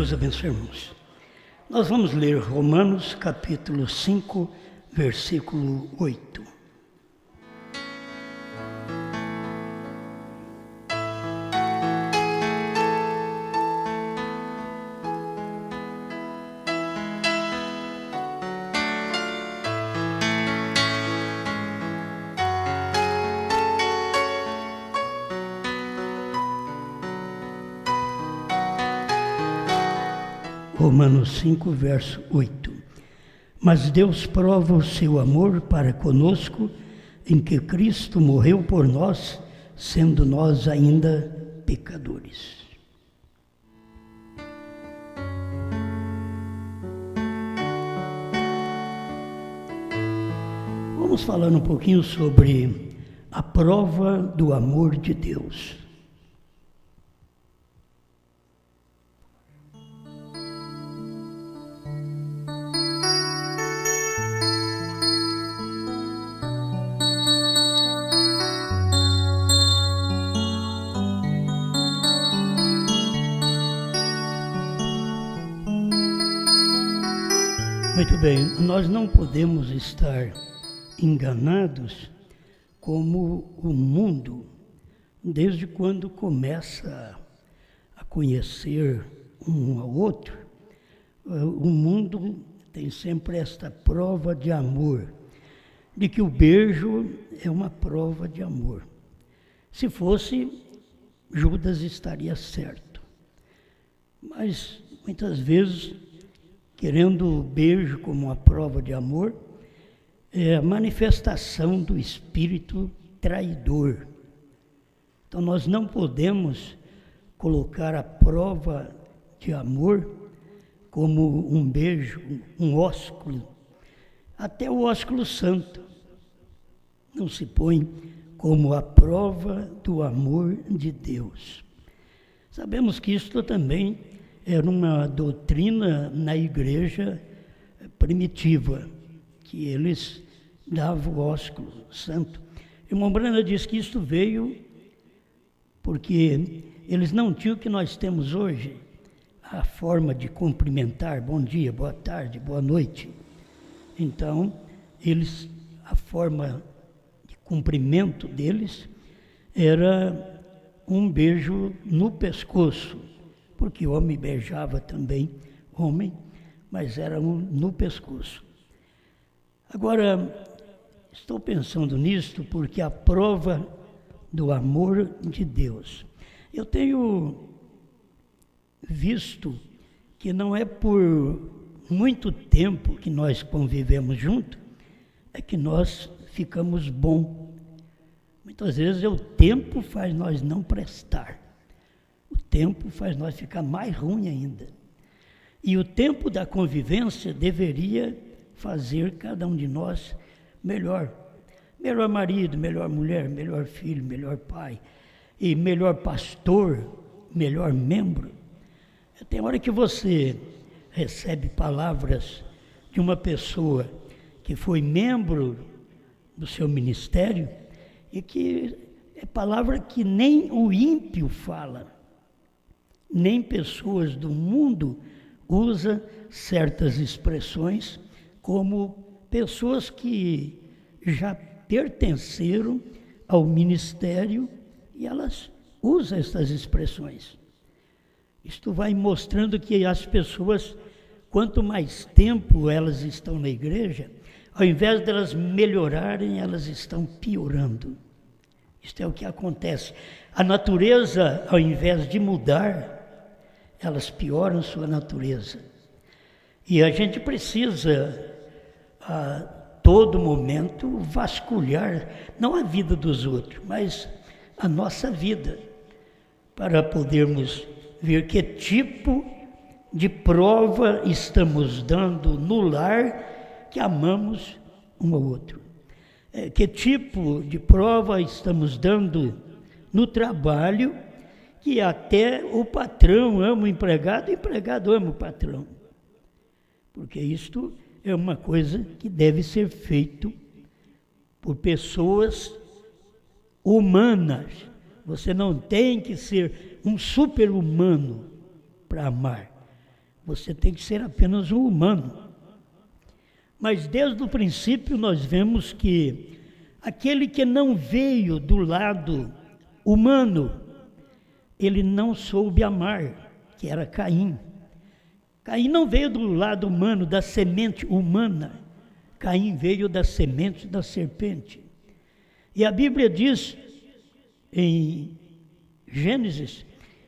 Deus abençoe, irmãos. Nós vamos ler Romanos capítulo 5, versículo 8. Romanos 5, verso 8. Mas Deus prova o seu amor para conosco em que Cristo morreu por nós, sendo nós ainda pecadores. Vamos falar um pouquinho sobre a prova do amor de Deus. Muito bem, nós não podemos estar enganados como o mundo, desde quando começa a conhecer um ao outro, o mundo tem sempre esta prova de amor, de que o beijo é uma prova de amor. Se fosse, Judas estaria certo, mas muitas vezes, querendo o beijo como uma prova de amor, é a manifestação do espírito traidor. Então nós não podemos colocar a prova de amor como um beijo, um ósculo. Até o ósculo santo não se põe como a prova do amor de Deus. Sabemos que isto também era uma doutrina na igreja primitiva, que eles davam o ósculo santo. Irmão Brana diz que isso veio porque eles não tinham o que nós temos hoje, a forma de cumprimentar, bom dia, boa tarde, boa noite. Então, a forma de cumprimento deles era um beijo no pescoço, porque o homem beijava também homem, mas era no pescoço. Agora, estou pensando nisto porque a prova do amor de Deus. Eu tenho visto que não é por muito tempo que nós convivemos juntos, é que nós ficamos bons. Muitas vezes o tempo faz nós não prestar. O tempo faz nós ficar mais ruim ainda. E o tempo da convivência deveria fazer cada um de nós melhor. Melhor marido, melhor mulher, melhor filho, melhor pai. E melhor pastor, melhor membro. Tem hora que você recebe palavras de uma pessoa que foi membro do seu ministério e que é palavra que nem o ímpio fala. Nem pessoas do mundo usam certas expressões como pessoas que já pertenceram ao ministério e elas usam essas expressões. Isto vai mostrando que as pessoas, quanto mais tempo elas estão na igreja, ao invés de elas melhorarem, elas estão piorando. Isto é o que acontece. A natureza, ao invés de mudar, elas pioram sua natureza. E a gente precisa, a todo momento, vasculhar, não a vida dos outros, mas a nossa vida, para podermos ver que tipo de prova estamos dando no lar que amamos um ao outro. Que tipo de prova estamos dando no trabalho, que até o patrão ama o empregado ama o patrão. Porque isto é uma coisa que deve ser feito por pessoas humanas. Você não tem que ser um super-humano para amar. Você tem que ser apenas um humano. Mas desde o princípio nós vemos que aquele que não veio do lado humano, ele não soube amar, que era Caim. Caim não veio do lado humano, da semente humana. Caim veio da semente da serpente. E a Bíblia diz em Gênesis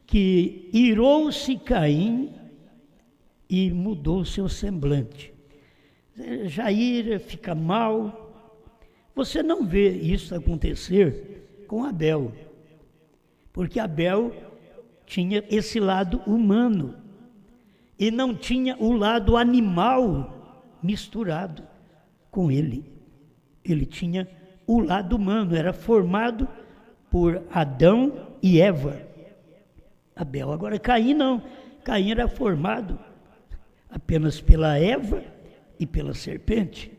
que irou-se Caim e mudou seu semblante. Jair fica mal. Você não vê isso acontecer com Abel, porque Abel tinha esse lado humano e não tinha o lado animal misturado com ele. Ele tinha o lado humano, era formado por Adão e Eva. Abel. Agora Caim não. Caim era formado apenas pela Eva e pela serpente.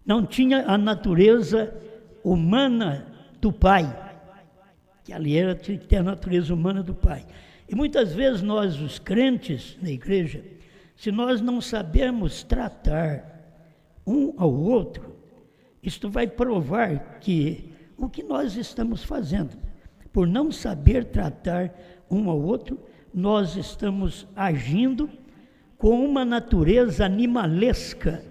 Não tinha a natureza humana do pai, que ali tinha que ter a natureza humana do pai. E muitas vezes nós, os crentes na igreja, se nós não sabemos tratar um ao outro, isto vai provar que o que nós estamos fazendo, por não saber tratar um ao outro, nós estamos agindo com uma natureza animalesca,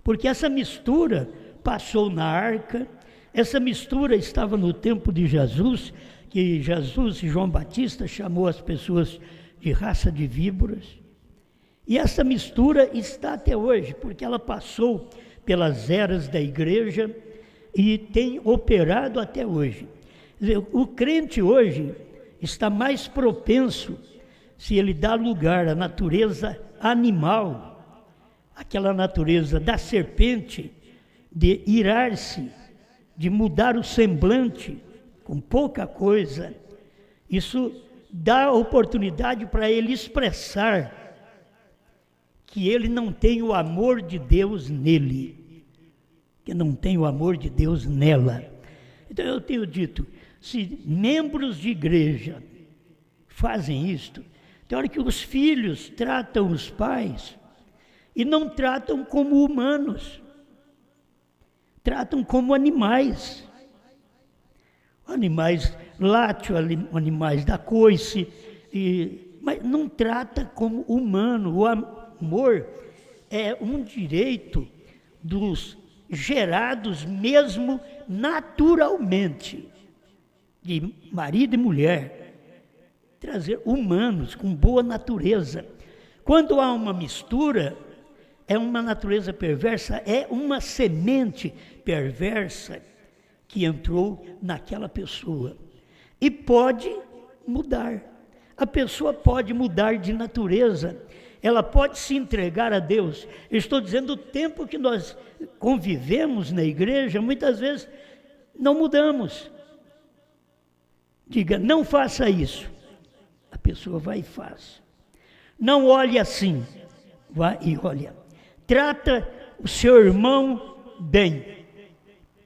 porque essa mistura passou na arca, essa mistura estava no tempo de Jesus, que Jesus e João Batista chamou as pessoas de raça de víboras, e essa mistura está até hoje, porque ela passou pelas eras da igreja e tem operado até hoje. Quer dizer, o crente hoje está mais propenso, se ele dá lugar à natureza animal, aquela natureza da serpente, de irar-se, de mudar o semblante com pouca coisa, isso dá oportunidade para ele expressar que ele não tem o amor de Deus nele, que não tem o amor de Deus nela. Então eu tenho dito, se membros de igreja fazem isto, tem hora que os filhos tratam os pais e não tratam como humanos, tratam como animais. Animais látios, animais da coice, mas não trata como humano. O amor é um direito dos gerados mesmo naturalmente, de marido e mulher, trazer humanos com boa natureza. Quando há uma mistura, é uma natureza perversa, é uma semente perversa que entrou naquela pessoa e pode mudar. A pessoa pode mudar de natureza, ela pode se entregar a Deus. Eu estou dizendo, o tempo que nós convivemos na igreja, muitas vezes não mudamos. Diga, não faça isso. A pessoa vai e faz. Não olhe assim, vai e olha. Trata o seu irmão bem,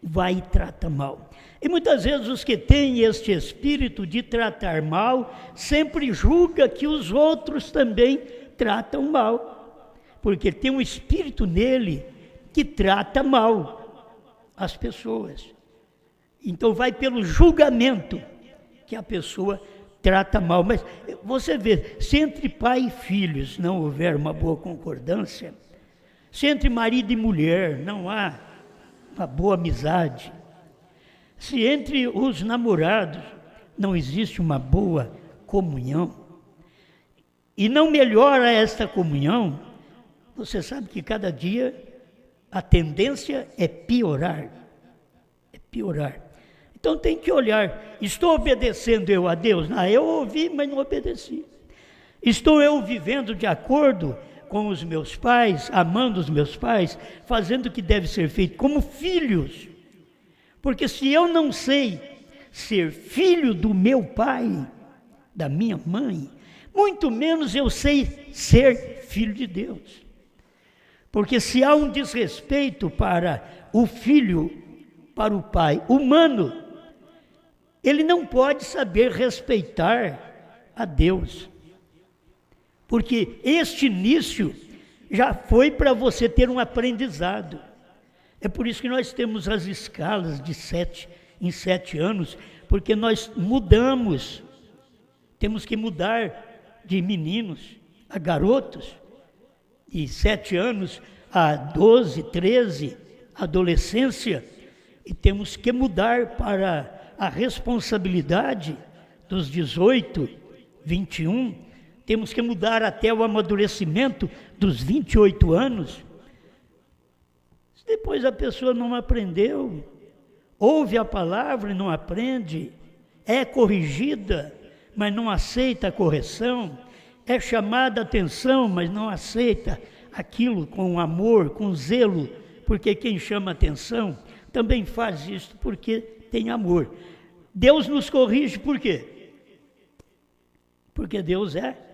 vai e trata mal. E muitas vezes os que têm este espírito de tratar mal, sempre julga que os outros também tratam mal, porque tem um espírito nele que trata mal as pessoas. Então vai pelo julgamento que a pessoa trata mal. Mas você vê, se entre pai e filhos não houver uma boa concordância, se entre marido e mulher não há uma boa amizade, se entre os namorados não existe uma boa comunhão, e não melhora esta comunhão, você sabe que cada dia a tendência é piorar. É piorar. Então tem que olhar, estou obedecendo eu a Deus? Não, eu ouvi, mas não obedeci. Estou eu vivendo de acordo com os meus pais, amando os meus pais, fazendo o que deve ser feito como filhos? Porque se eu não sei ser filho do meu pai, da minha mãe, muito menos eu sei ser filho de Deus. Porque se há um desrespeito para o filho, para o pai humano, ele não pode saber respeitar a Deus. porque este início já foi para você ter um aprendizado. É por isso que nós temos as escalas de 7 em 7 anos, porque nós mudamos, temos que mudar de meninos a garotos, de 7 anos a 12, 13, adolescência, e temos que mudar para a responsabilidade dos 18, 21, temos que mudar até o amadurecimento dos 28 anos. Se depois a pessoa não aprendeu, ouve a palavra e não aprende, é corrigida, mas não aceita a correção, é chamada a atenção, mas não aceita aquilo com amor, com zelo, porque quem chama atenção também faz isso porque tem amor. Deus nos corrige por quê? Porque Deus é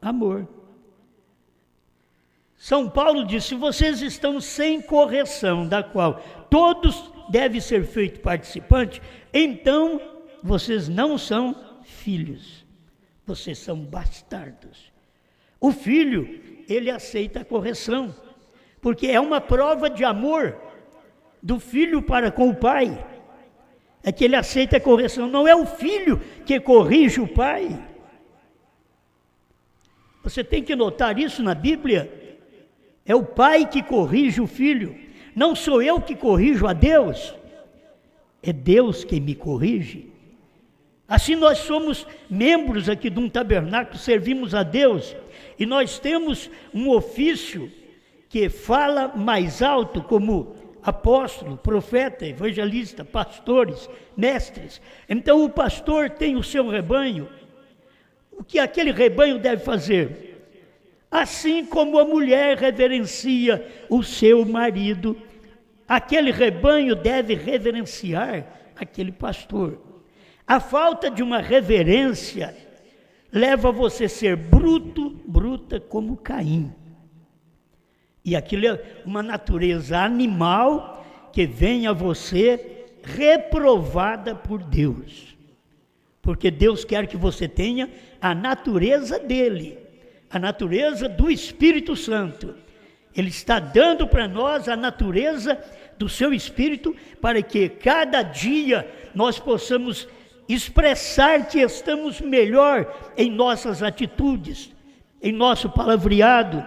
amor. São Paulo disse: vocês estão sem correção, da qual todos devem ser feitos participantes, então vocês não são filhos, vocês são bastardos. O filho, ele aceita a correção, porque é uma prova de amor do filho para com o pai, é que ele aceita a correção, não é o filho que corrige o pai. Você tem que notar isso na Bíblia, é o pai que corrige o filho, não sou eu que corrijo a Deus, é Deus quem me corrige. Assim nós somos membros aqui de um tabernáculo, servimos a Deus, e nós temos um ofício que fala mais alto, como apóstolo, profeta, evangelista, pastores, mestres. Então o pastor tem o seu rebanho. O que aquele rebanho deve fazer? Assim como a mulher reverencia o seu marido, aquele rebanho deve reverenciar aquele pastor. A falta de uma reverência leva você a ser bruta como Caim. E aquilo é uma natureza animal que vem a você reprovada por Deus. Porque Deus quer que você tenha a natureza dele, a natureza do Espírito Santo. Ele está dando para nós a natureza do seu Espírito, para que cada dia nós possamos expressar que estamos melhor em nossas atitudes, em nosso palavreado,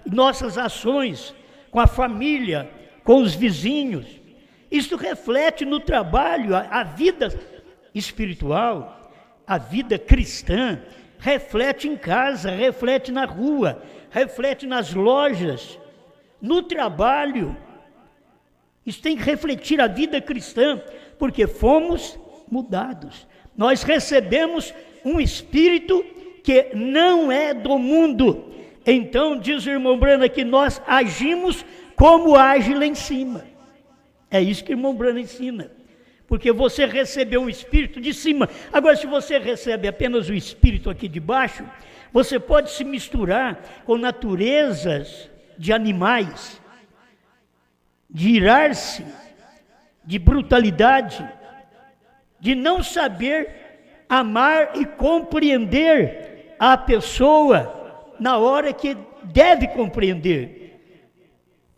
em nossas ações, com a família, com os vizinhos. Isso reflete no trabalho, a vida espiritual, a vida cristã, reflete em casa, reflete na rua, reflete nas lojas, no trabalho. Isso tem que refletir a vida cristã, porque fomos mudados. Nós recebemos um espírito que não é do mundo. Então, diz o irmão Brana que nós agimos como age lá em cima. É isso que o irmão Brana ensina. Porque você recebeu o espírito de cima. Agora, se você recebe apenas o espírito aqui de baixo, você pode se misturar com naturezas de animais, de irar-se, de brutalidade, de não saber amar e compreender a pessoa na hora que deve compreender.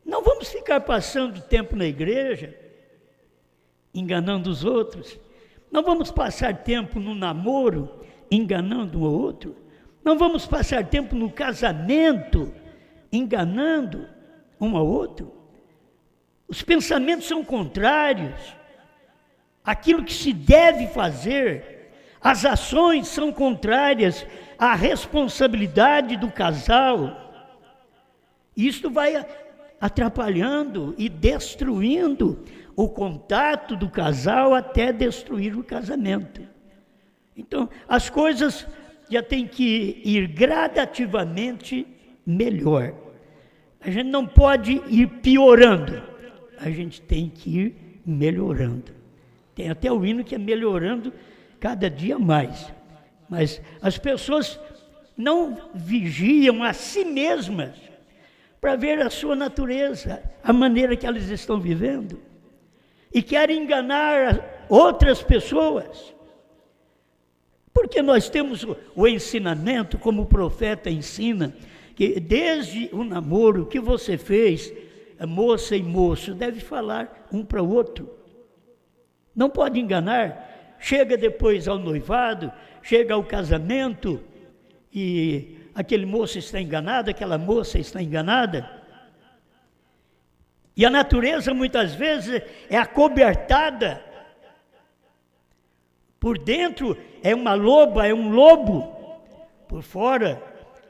Não vamos ficar passando tempo na igreja enganando os outros. Não vamos passar tempo no namoro enganando um ao outro. Não vamos passar tempo no casamento enganando um ao outro. Os pensamentos são contrários. Aquilo que se deve fazer, as ações são contrárias à responsabilidade do casal. Isto vai atrapalhando e destruindo o contato do casal até destruir o casamento. Então, as coisas já têm que ir gradativamente melhor. A gente não pode ir piorando, a gente tem que ir melhorando. Tem até o hino que é melhorando cada dia mais. Mas as pessoas não vigiam a si mesmas para ver a sua natureza, a maneira que elas estão vivendo, e querem enganar outras pessoas. Por Porque nós temos o ensinamento, como o profeta ensina, que desde o namoro que você fez, moça e moço, deve falar um para o outro. Não pode enganar. Chega depois ao noivado, chega ao casamento e aquele moço está enganado, aquela moça está enganada. E a natureza muitas vezes é acobertada. Por dentro é uma loba, é um lobo. Por fora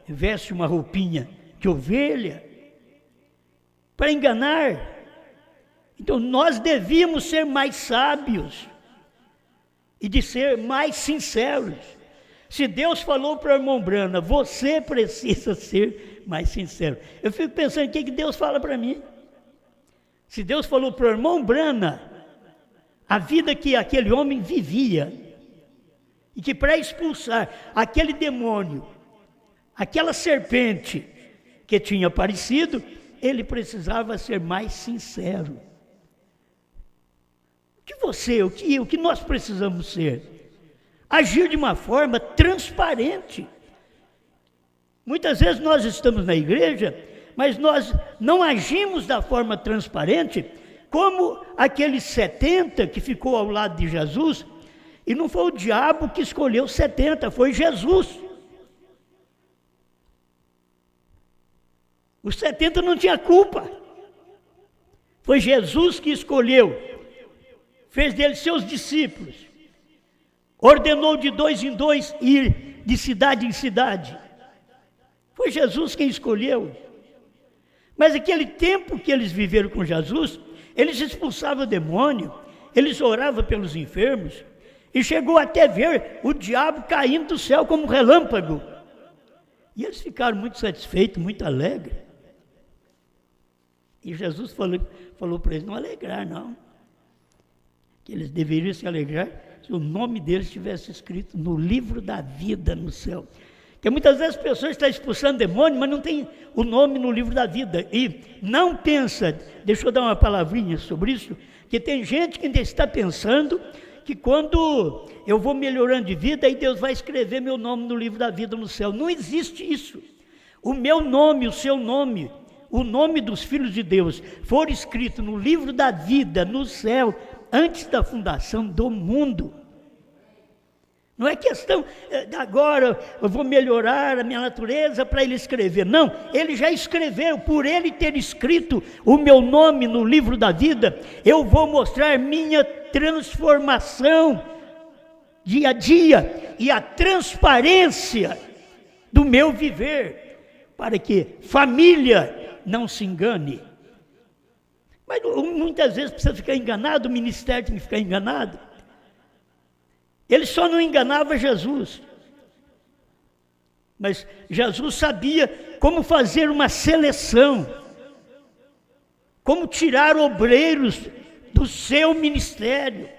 veste uma roupinha de ovelha para enganar. Então nós devíamos ser mais sábios e de ser mais sinceros. Se Deus falou para o irmão Brana, você precisa ser mais sincero. Eu fico pensando, o que Deus fala para mim? Se Deus falou para o irmão Brana, a vida que aquele homem vivia, e que para expulsar aquele demônio, aquela serpente que tinha aparecido, ele precisava ser mais sincero. O que nós precisamos ser? Agir de uma forma transparente. Muitas vezes nós estamos na igreja, mas nós não agimos da forma transparente, como aqueles 70 que ficou ao lado de Jesus, e não foi o diabo que escolheu 70, foi Jesus. Os 70 não tinha culpa. Foi Jesus que escolheu, fez deles seus discípulos, ordenou de 2 em 2 ir de cidade em cidade. Foi Jesus quem escolheu. Mas aquele tempo que eles viveram com Jesus, eles expulsavam o demônio, eles oravam pelos enfermos, e chegou até ver o diabo caindo do céu como um relâmpago. E eles ficaram muito satisfeitos, muito alegres. E Jesus falou para eles não alegrar, não. Que eles deveriam se alegrar se o nome deles estivesse escrito no livro da vida no céu. Porque muitas vezes as pessoas estão expulsando demônio, mas não tem o nome no livro da vida. E não pensa, deixa eu dar uma palavrinha sobre isso, que tem gente que ainda está pensando que quando eu vou melhorando de vida, aí Deus vai escrever meu nome no livro da vida no céu. Não existe isso. O meu nome, o seu nome, o nome dos filhos de Deus for escrito no livro da vida no céu, antes da fundação do mundo. Não é questão de agora eu vou melhorar a minha natureza para ele escrever. Não, ele já escreveu. Por ele ter escrito o meu nome no livro da vida, eu vou mostrar minha transformação dia a dia e a transparência do meu viver, para que família não se engane. Mas muitas vezes precisa ficar enganado, o ministério tem que ficar enganado. Ele só não enganava Jesus. Mas Jesus sabia como fazer uma seleção, como tirar obreiros do seu ministério,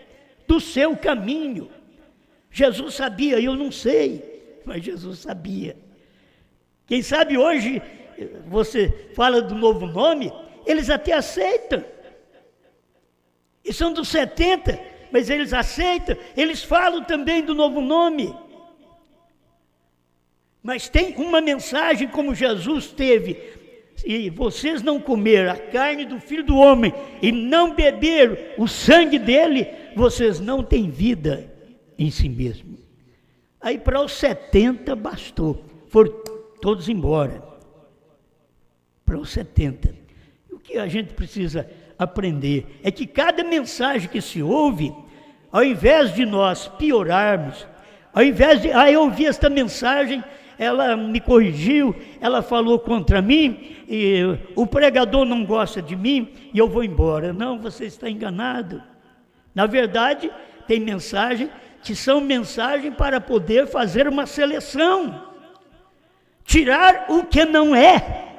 do seu caminho. Jesus sabia, eu não sei, mas Jesus sabia. Quem sabe hoje você fala do novo nome, eles até aceitam. E são dos 70, mas eles aceitam, eles falam também do novo nome. Mas tem uma mensagem como Jesus teve: se vocês não comer a carne do Filho do Homem e não beber o sangue dele, vocês não têm vida em si mesmo. Aí para os 70 bastou, foram todos embora. Para os 70. O que a gente precisa aprender é que cada mensagem que se ouve, ao invés de nós piorarmos, ao invés de, eu ouvi esta mensagem, ela me corrigiu, ela falou contra mim, e o pregador não gosta de mim, e eu vou embora. Não, você está enganado. Na verdade, tem mensagem que são mensagens para poder fazer uma seleção, tirar o que não é.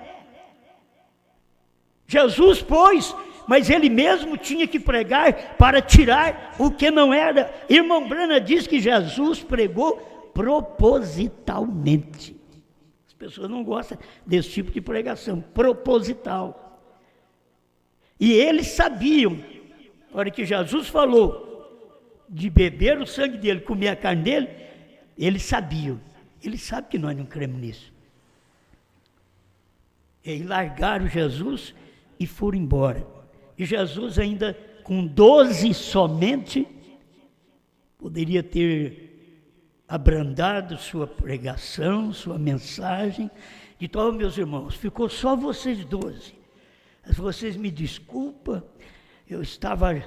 Jesus pôs, mas ele mesmo tinha que pregar para tirar o que não era. Irmão Brana diz que Jesus pregou propositalmente. As pessoas não gostam desse tipo de pregação, proposital. E eles sabiam, na hora que Jesus falou de beber o sangue dele, comer a carne dele, Eles sabiam. Eles sabem que nós não cremos nisso. E largaram Jesus e foram embora. E Jesus ainda com 12 somente, poderia ter abrandado sua pregação, sua mensagem. Então, meus irmãos, ficou só vocês 12. Mas vocês me desculpam, eu estava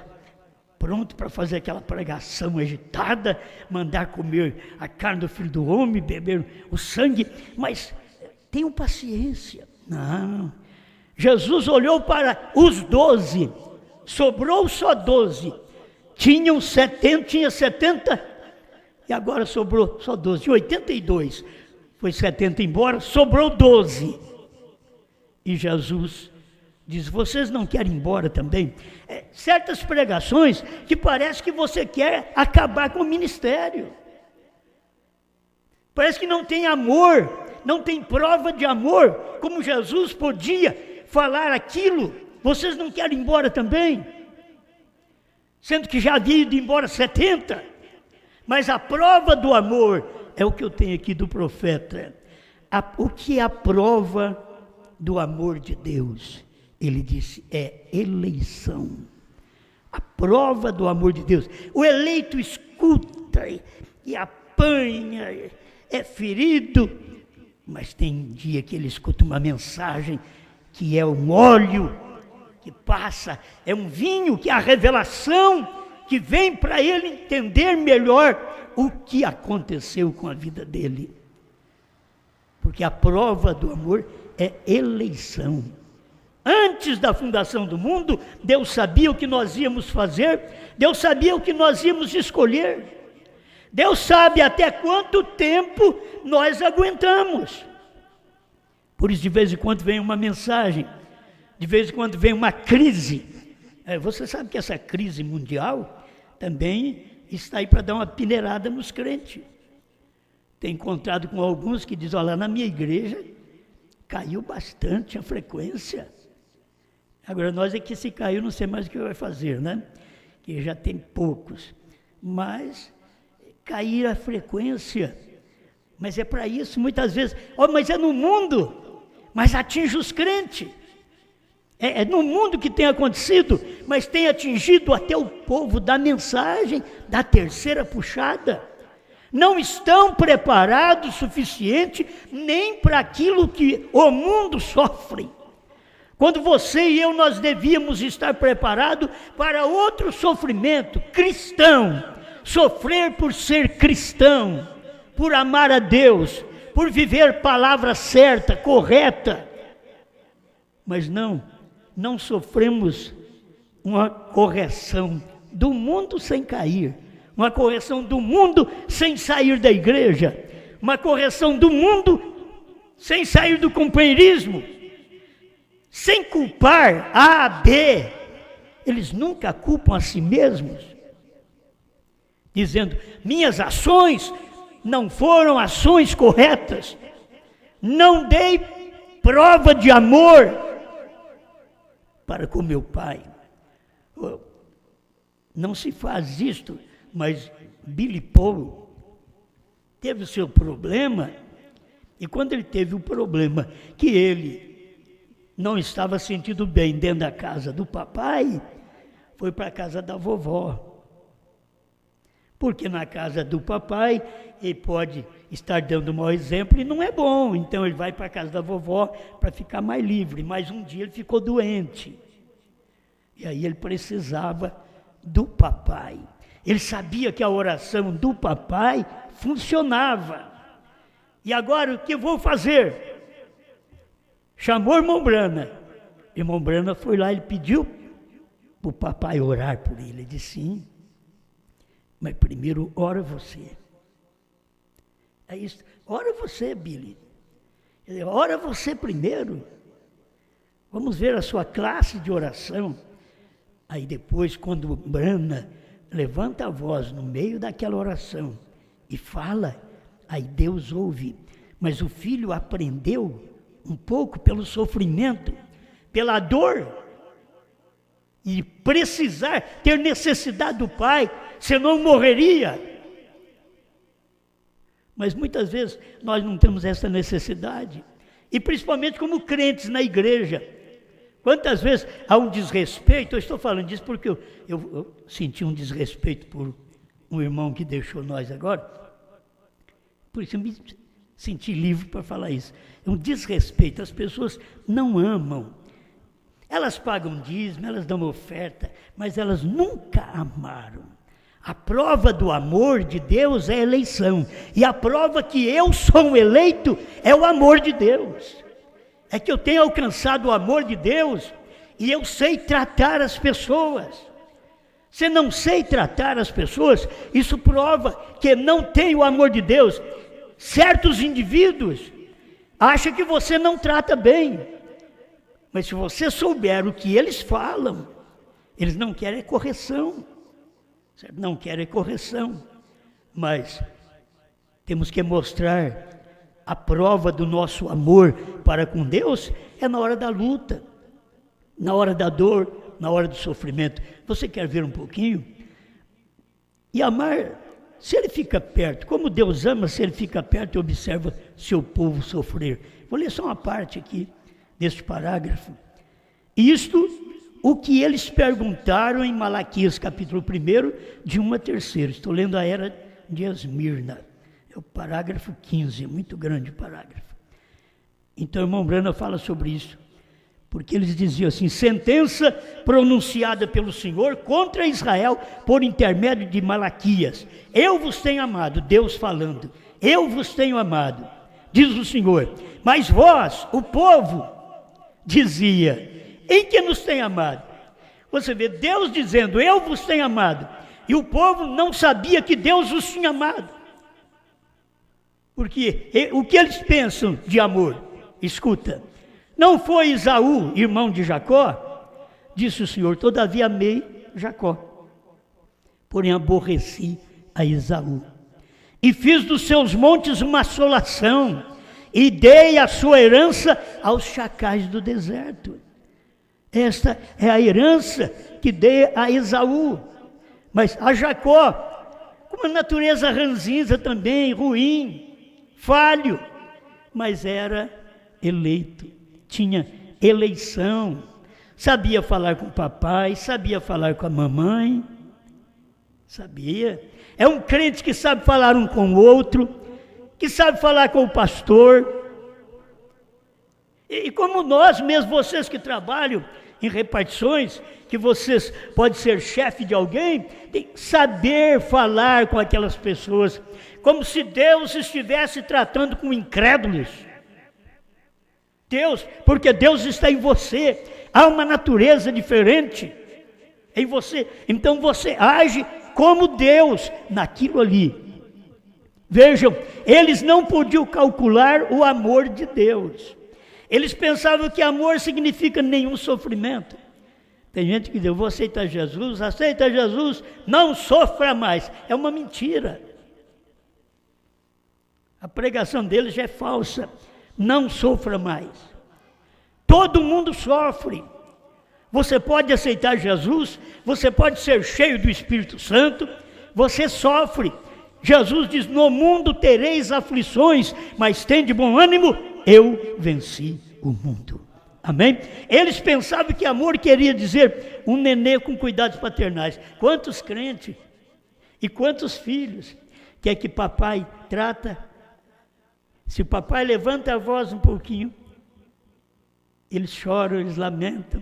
pronto para fazer aquela pregação agitada, mandar comer a carne do Filho do Homem, beber o sangue, mas tenham paciência. Não. Jesus olhou para os 12, sobrou só 12. Tinha 70, e agora sobrou só 12. Tinha 82, foi 70 embora, sobrou 12. E Jesus diz, vocês não querem ir embora também? Certas pregações que parece que você quer acabar com o ministério. Parece que não tem amor, não tem prova de amor, como Jesus podia falar aquilo. Vocês não querem ir embora também? Sendo que já havia ido embora 70. Mas a prova do amor é o que eu tenho aqui do profeta. O que é a prova do amor de Deus? Ele disse, é eleição. A prova do amor de Deus. O eleito escuta e apanha, é ferido, mas tem dia que ele escuta uma mensagem que é um óleo que passa, é um vinho que é a revelação que vem para ele entender melhor o que aconteceu com a vida dele. Porque a prova do amor é eleição. Antes da fundação do mundo, Deus sabia o que nós íamos fazer, Deus sabia o que nós íamos escolher. Deus sabe até quanto tempo nós aguentamos. Por isso, de vez em quando vem uma mensagem, de vez em quando vem uma crise. Você sabe que essa crise mundial também está aí para dar uma peneirada nos crentes. Tenho encontrado com alguns que dizem, olha, na minha igreja caiu bastante a frequência. Agora, nós é que se caiu, não sei mais o que vai fazer, né? Que já tem poucos. Mas cair a frequência. Mas é para isso, muitas vezes. Mas é no mundo, mas atinge os crentes. É no mundo que tem acontecido, mas tem atingido até o povo da mensagem da terceira puxada. Não estão preparados o suficiente nem para aquilo que o mundo sofre. Quando você e eu, nós devíamos estar preparados para outro sofrimento cristão. Sofrer por ser cristão, por amar a Deus, por viver palavra certa, correta. Mas não sofremos uma correção do mundo sem cair, uma correção do mundo sem sair da igreja, uma correção do mundo sem sair do companheirismo, sem culpar A, B. Eles nunca culpam a si mesmos, dizendo, minhas ações não foram ações corretas, não dei prova de amor para com meu pai. Não se faz isto, mas Billy Paul teve o seu problema, e quando ele teve o problema que ele não estava sentindo bem dentro da casa do papai, foi para a casa da vovó. Porque na casa do papai, ele pode estar dando um mau exemplo e não é bom. Então ele vai para a casa da vovó para ficar mais livre. Mas um dia ele ficou doente. E aí ele precisava do papai. Ele sabia que a oração do papai funcionava. E agora o que eu vou fazer? Chamou o irmão Brana. O irmão Brana foi lá, ele pediu para o papai orar por ele. Ele disse sim. Mas primeiro, ora você. É isso. Ora você, Billy. Ora você primeiro. Vamos ver a sua classe de oração. Aí depois, quando Brana levanta a voz no meio daquela oração e fala, aí Deus ouve. Mas o filho aprendeu um pouco pelo sofrimento, pela dor, e precisar, ter necessidade do pai, senão morreria. Mas muitas vezes nós não temos essa necessidade. E principalmente como crentes na igreja. Quantas vezes há um desrespeito, eu estou falando disso porque eu senti um desrespeito por um irmão que deixou nós agora. Por isso eu me senti livre para falar isso. É um desrespeito, as pessoas não amam. Elas pagam dízimo, elas dão oferta, mas elas nunca amaram. A prova do amor de Deus é a eleição. E a prova que eu sou um eleito é o amor de Deus. É que eu tenho alcançado o amor de Deus e eu sei tratar as pessoas. Se não sei tratar as pessoas, isso prova que não tem o amor de Deus. Certos indivíduos acham que você não trata bem. Mas se você souber o que eles falam, eles não querem correção. Não querem correção. Mas temos que mostrar a prova do nosso amor para com Deus é na hora da luta, na hora da dor, na hora do sofrimento. Você quer ver um pouquinho? E amar, se ele fica perto, como Deus ama, se ele fica perto e observa seu povo sofrer. Vou ler só uma parte aqui, deste parágrafo. Isto, o que eles perguntaram em Malaquias, capítulo 1, de 1 a 3. Estou lendo a era de Esmirna. É o parágrafo 15, é muito grande o parágrafo. Então, o irmão Brana fala sobre isso. Porque eles diziam assim: sentença pronunciada pelo Senhor contra Israel por intermédio de Malaquias. Eu vos tenho amado, Deus falando. Eu vos tenho amado, diz o Senhor. Mas vós, o povo, dizia: em que nos tem amado? Você vê Deus dizendo: eu vos tenho amado. E o povo não sabia que Deus os tinha amado. Porque o que eles pensam de amor? Escuta. Não foi Esaú, irmão de Jacó? Disse o Senhor: todavia amei Jacó, porém aborreci a Esaú. E fiz dos seus montes uma assolação, e dei a sua herança aos chacais do deserto. Esta é a herança que dei a Esaú. Mas a Jacó, com uma natureza ranzinza também, ruim, falho, mas era eleito, tinha eleição, sabia falar com o papai, sabia falar com a mamãe, sabia. É um crente que sabe falar um com o outro, que sabe falar com o pastor. E como nós mesmo, vocês que trabalham em repartições, que vocês podem ser chefe de alguém, tem que saber falar com aquelas pessoas, como se Deus estivesse tratando com incrédulos. Porque Deus está em você, há uma natureza diferente em você, então você age como Deus naquilo ali. Vejam, eles não podiam calcular o amor de Deus. Eles pensavam que amor significa nenhum sofrimento. Tem gente que diz: eu vou aceitar Jesus, aceita Jesus, não sofra mais. É uma mentira. A pregação deles já é falsa. Não sofra mais. Todo mundo sofre. Você pode aceitar Jesus, você pode ser cheio do Espírito Santo, você sofre. Jesus diz: no mundo tereis aflições, mas tende bom ânimo, eu venci o mundo. Amém? Eles pensavam que amor queria dizer um nenê com cuidados paternais. Quantos crentes e quantos filhos quer que papai trata? Se o papai levanta a voz um pouquinho, eles choram, eles lamentam.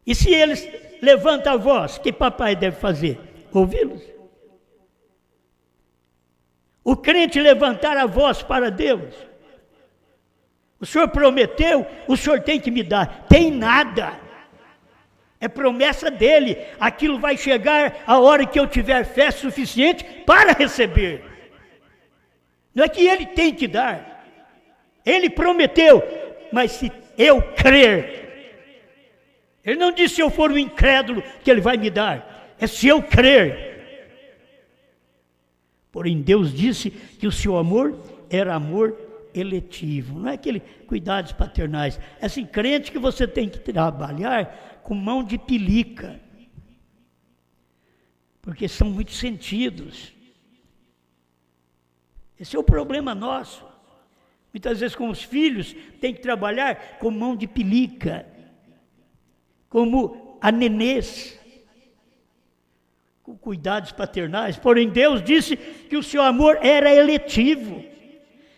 E se eles levantam a voz, o que papai deve fazer? Ouvi-los. O crente levantar a voz para Deus: o Senhor prometeu, o Senhor tem que me dar. Tem nada. É promessa dele. Aquilo vai chegar a hora que eu tiver fé suficiente para receber. Não é que ele tem que dar. Ele prometeu, mas se eu crer. Ele não disse: se eu for um incrédulo que ele vai me dar. É se eu crer. Porém, Deus disse que o seu amor era amor eletivo, não é aquele cuidados paternais. É assim, crente que você tem que trabalhar com mão de pelica, porque são muitos sentidos. Esse é o problema nosso. Muitas vezes com os filhos, tem que trabalhar com mão de pelica, como a nenês, com cuidados paternais. Porém, Deus disse que o seu amor era eletivo.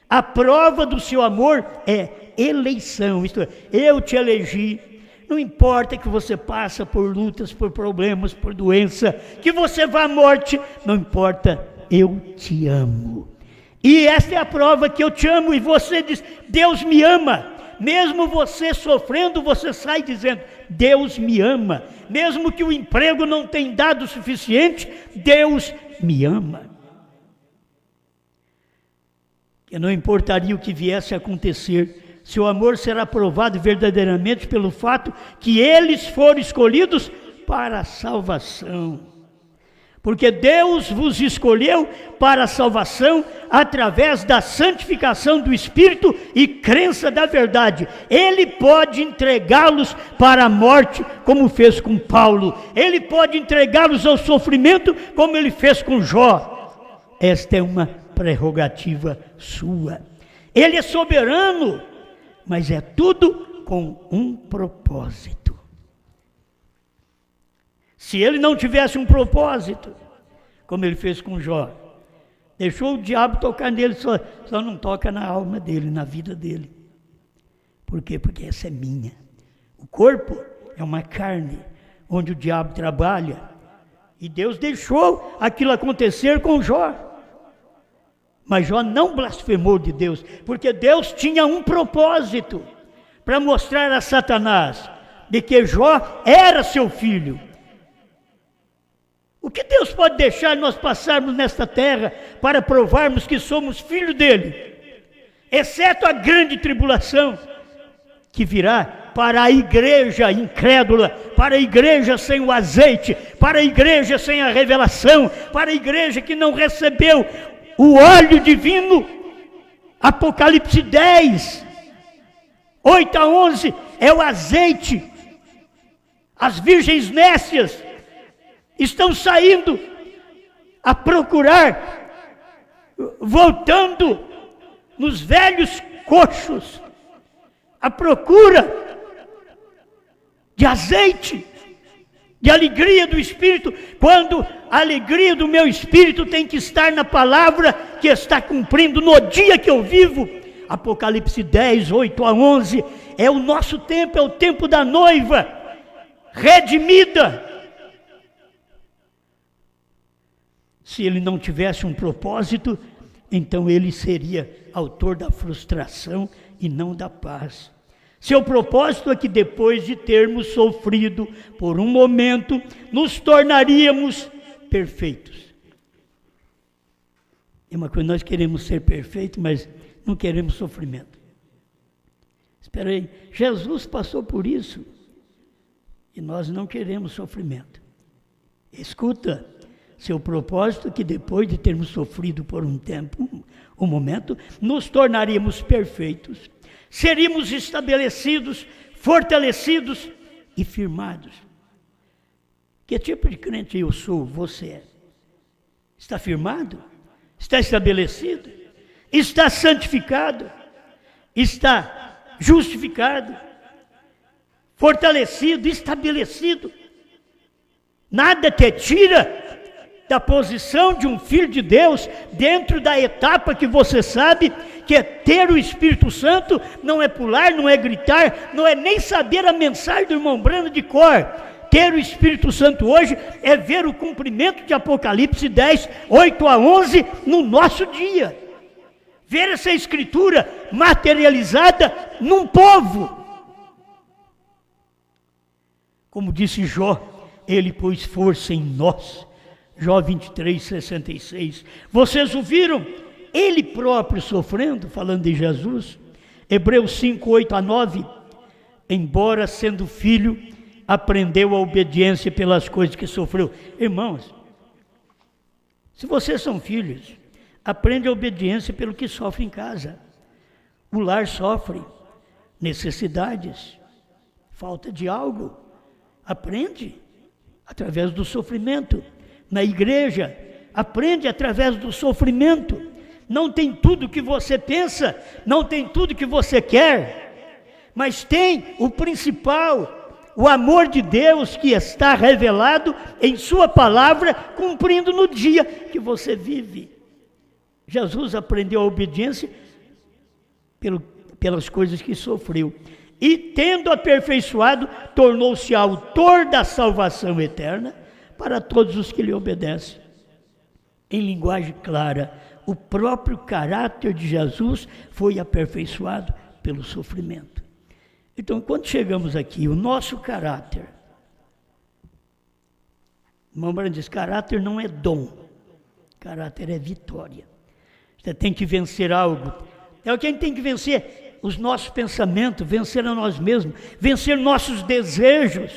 A prova do seu amor é eleição, isto é, eu te elegi. Não importa que você passa por lutas, por problemas, por doença, que você vá à morte, não importa, eu te amo. E esta é a prova que eu te amo, e você diz, Deus me ama. Mesmo você sofrendo, você sai dizendo, Deus me ama. Mesmo que o emprego não tenha dado o suficiente, Deus me ama. Que não importaria o que viesse a acontecer, seu amor será provado verdadeiramente pelo fato que eles foram escolhidos para a salvação. Porque Deus vos escolheu para a salvação através da santificação do Espírito e crença da verdade. Ele pode entregá-los para a morte, como fez com Paulo. Ele pode entregá-los ao sofrimento, como ele fez com Jó. Esta é uma prerrogativa sua. Ele é soberano, mas é tudo com um propósito. Se ele não tivesse um propósito, como ele fez com Jó, deixou o diabo tocar nele, só não toca na alma dele, na vida dele. Por quê? Porque essa é minha. O corpo é uma carne, onde o diabo trabalha. E Deus deixou aquilo acontecer com Jó. Mas Jó não blasfemou de Deus, porque Deus tinha um propósito para mostrar a Satanás de que Jó era seu filho. O que Deus pode deixar nós passarmos nesta terra para provarmos que somos filhos dele? Exceto a grande tribulação que virá para a igreja incrédula, para a igreja sem o azeite, para a igreja sem a revelação, para a igreja que não recebeu o óleo divino. Apocalipse 10, 8 a 11, é o azeite. As virgens nécias estão saindo a procurar, voltando nos velhos coxos, à procura de azeite, de alegria do Espírito, quando a alegria do meu Espírito tem que estar na palavra que está cumprindo no dia que eu vivo. Apocalipse 10, 8 a 11, é o nosso tempo, é o tempo da noiva, redimida. Se ele não tivesse um propósito, então ele seria autor da frustração e não da paz. Seu propósito é que depois de termos sofrido por um momento, nos tornaríamos perfeitos. É uma coisa, nós queremos ser perfeitos, mas não queremos sofrimento. Espera aí, Jesus passou por isso e nós não queremos sofrimento. Escuta, seu propósito é que depois de termos sofrido por um tempo, um momento, nos tornaríamos perfeitos, seríamos estabelecidos, fortalecidos e firmados. Que tipo de crente eu sou, você é? Está firmado? Está estabelecido? Está santificado? Está justificado? Fortalecido, estabelecido? Nada te tira da posição de um filho de Deus, dentro da etapa que você sabe que é ter o Espírito Santo. Não é pular, não é gritar, não é nem saber a mensagem do irmão Brando de cor. Ter o Espírito Santo hoje é ver o cumprimento de Apocalipse 10, 8 a 11 no nosso dia. Ver essa escritura materializada num povo. Como disse Jó, ele pôs força em nós. Jó 23, 66. Vocês o viram? Ele próprio sofrendo, falando de Jesus. Hebreus 5, 8 a 9. Embora sendo filho, aprendeu a obediência pelas coisas que sofreu. Irmãos, se vocês são filhos, aprende a obediência pelo que sofre em casa. O lar sofre necessidades, falta de algo. Aprende através do sofrimento. Na igreja, aprende através do sofrimento. não tem tudo que você pensa, não tem tudo que você quer, mas tem o principal, o amor de Deus que está revelado em sua palavra, cumprindo no dia que você vive. Jesus aprendeu a obediência pelas coisas que sofreu. E tendo aperfeiçoado, tornou-se autor da salvação eterna para todos os que lhe obedecem. Em linguagem clara, o próprio caráter de Jesus foi aperfeiçoado pelo sofrimento. Então, quando chegamos aqui, o nosso caráter, o irmão Branco diz, caráter não é dom, caráter é vitória. Você tem que vencer algo. É o que a gente tem que vencer, os nossos pensamentos, vencer a nós mesmos, vencer nossos desejos,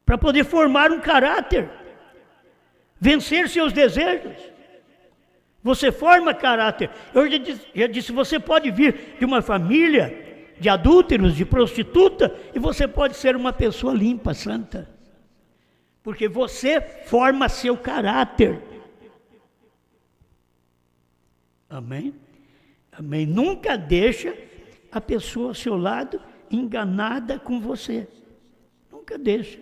para poder formar um caráter, vencer seus desejos. Você forma caráter. Eu já disse, você pode vir de uma família de adúlteros, de prostituta, e você pode ser uma pessoa limpa, santa, porque você forma seu caráter. Amém? Amém. Nunca deixa a pessoa ao seu lado enganada com você. Nunca deixa.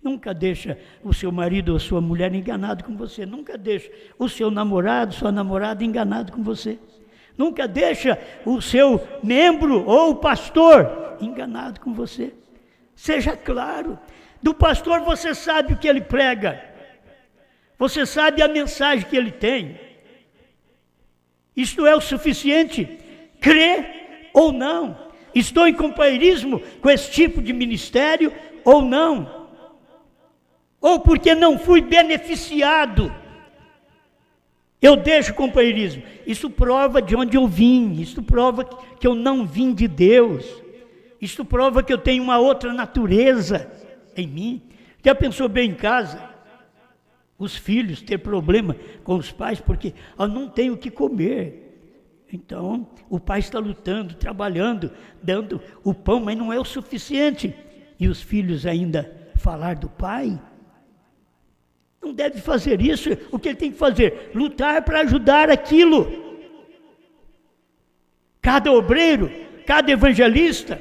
Nunca deixa o seu marido ou sua mulher enganado com você. Nunca deixa o seu namorado, sua namorada enganado com você. Nunca deixa o seu membro ou o pastor enganado com você. Seja claro. Do pastor você sabe o que ele prega. Você sabe a mensagem que ele tem. Isto é o suficiente. Crê ou não. Estou em companheirismo com esse tipo de ministério ou não. Ou porque não fui beneficiado, eu deixo o companheirismo. Isso prova de onde eu vim, isso prova que eu não vim de Deus, isso prova que eu tenho uma outra natureza em mim. Já pensou bem em casa? Os filhos ter problema com os pais porque não tem o que comer. Então, o pai está lutando, trabalhando, dando o pão, mas não é o suficiente. E os filhos ainda falar do pai? Não deve fazer isso. O que ele tem que fazer? Lutar para ajudar aquilo. Cada obreiro, cada evangelista,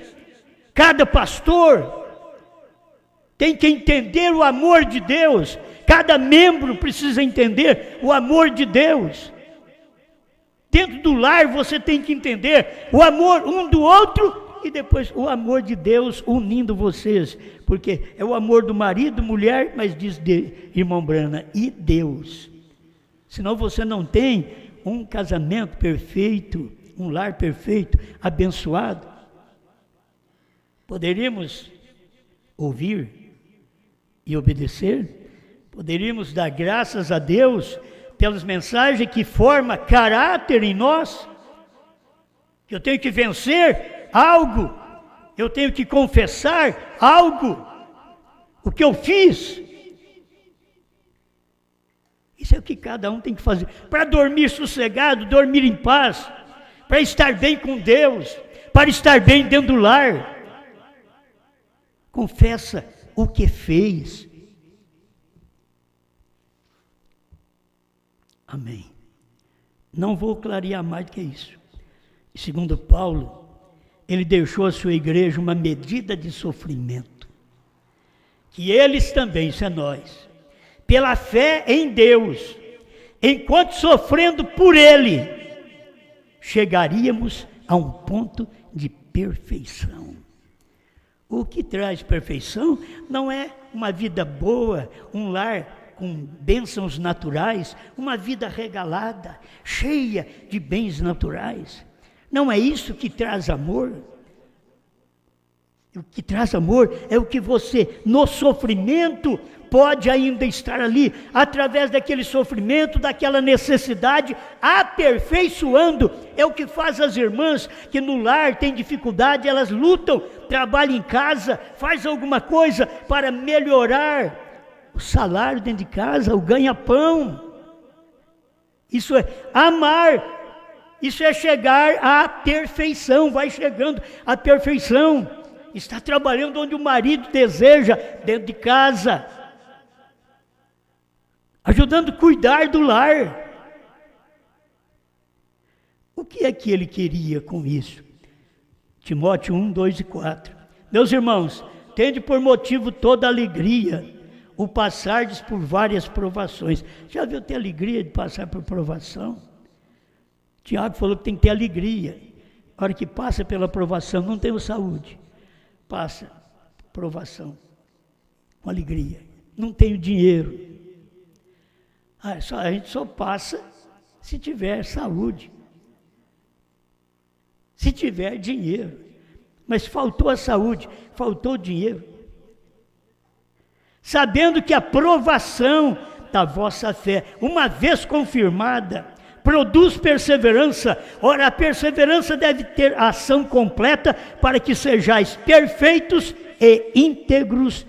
cada pastor tem que entender o amor de Deus. Cada membro precisa entender o amor de Deus. Dentro do lar você tem que entender o amor um do outro e depois o amor de Deus unindo vocês, porque é o amor do marido, mulher, mas diz irmão Brana, e Deus. Senão você não tem um casamento perfeito, um lar perfeito, abençoado. Poderíamos ouvir e obedecer, poderíamos dar graças a Deus pelas mensagens que formam caráter em nós. Eu tenho que vencer algo, eu tenho que confessar algo, o que eu fiz. Isso é o que cada um tem que fazer, para dormir sossegado, dormir em paz, para estar bem com Deus, para estar bem dentro do lar. Confessa o que fez. Amém. Não vou clarear mais do que isso. Segundo Paulo, ele deixou à sua igreja uma medida de sofrimento, que eles também, isso é nós, pela fé em Deus, enquanto sofrendo por Ele, chegaríamos a um ponto de perfeição. O que traz perfeição não é uma vida boa, um lar com bênçãos naturais, uma vida regalada, cheia de bens naturais. Não é isso que traz amor. O que traz amor é o que você, no sofrimento, pode ainda estar ali, através daquele sofrimento, daquela necessidade, aperfeiçoando. É o que faz as irmãs que no lar têm dificuldade, elas lutam, trabalham em casa, faz alguma coisa para melhorar o salário dentro de casa, o ganha-pão. Isso é amar. Isso é chegar à perfeição, vai chegando à perfeição. Está trabalhando onde o marido deseja, dentro de casa. Ajudando a cuidar do lar. O que é que ele queria com isso? Timóteo 1, 2 e 4. Meus irmãos, tende por motivo toda alegria o passardes por várias provações. Já viu ter alegria de passar por provação? Tiago falou que tem que ter alegria. A hora que passa pela provação, não tem saúde. Passa por provação com alegria. Não tenho dinheiro. A gente só passa se tiver saúde. Se tiver dinheiro. Mas faltou a saúde, faltou o dinheiro. Sabendo que a provação da vossa fé, uma vez confirmada, produz perseverança. Ora, a perseverança deve ter a ação completa para que sejais perfeitos e íntegros,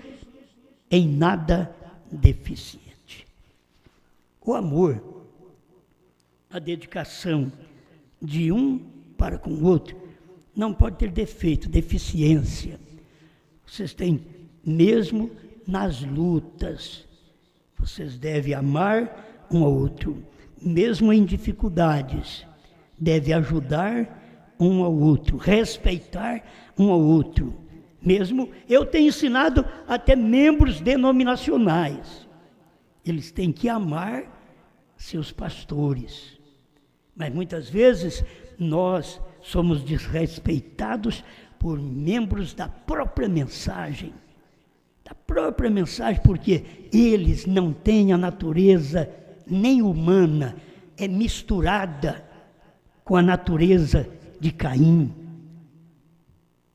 em nada deficiente. O amor, a dedicação de um para com o outro, não pode ter defeito, deficiência. Vocês têm, mesmo nas lutas, vocês devem amar um ao outro, mesmo em dificuldades, devem ajudar um ao outro, respeitar um ao outro. Mesmo, eu tenho ensinado até membros denominacionais, eles têm que amar seus pastores, mas muitas vezes nós somos desrespeitados por membros da própria mensagem, porque eles não têm a natureza nem humana, é misturada com a natureza de Caim,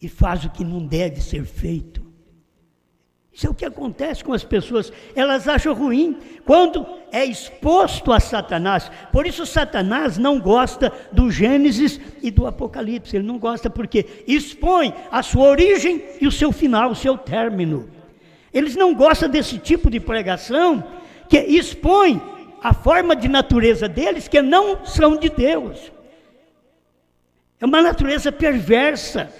e faz o que não deve ser feito. Isso é o que acontece com as pessoas, elas acham ruim quando é exposto a Satanás. Por isso Satanás não gosta do Gênesis e do Apocalipse, ele não gosta porque expõe a sua origem e o seu final, o seu término. Eles não gostam desse tipo de pregação que expõe a forma de natureza deles que não são de Deus. É uma natureza perversa,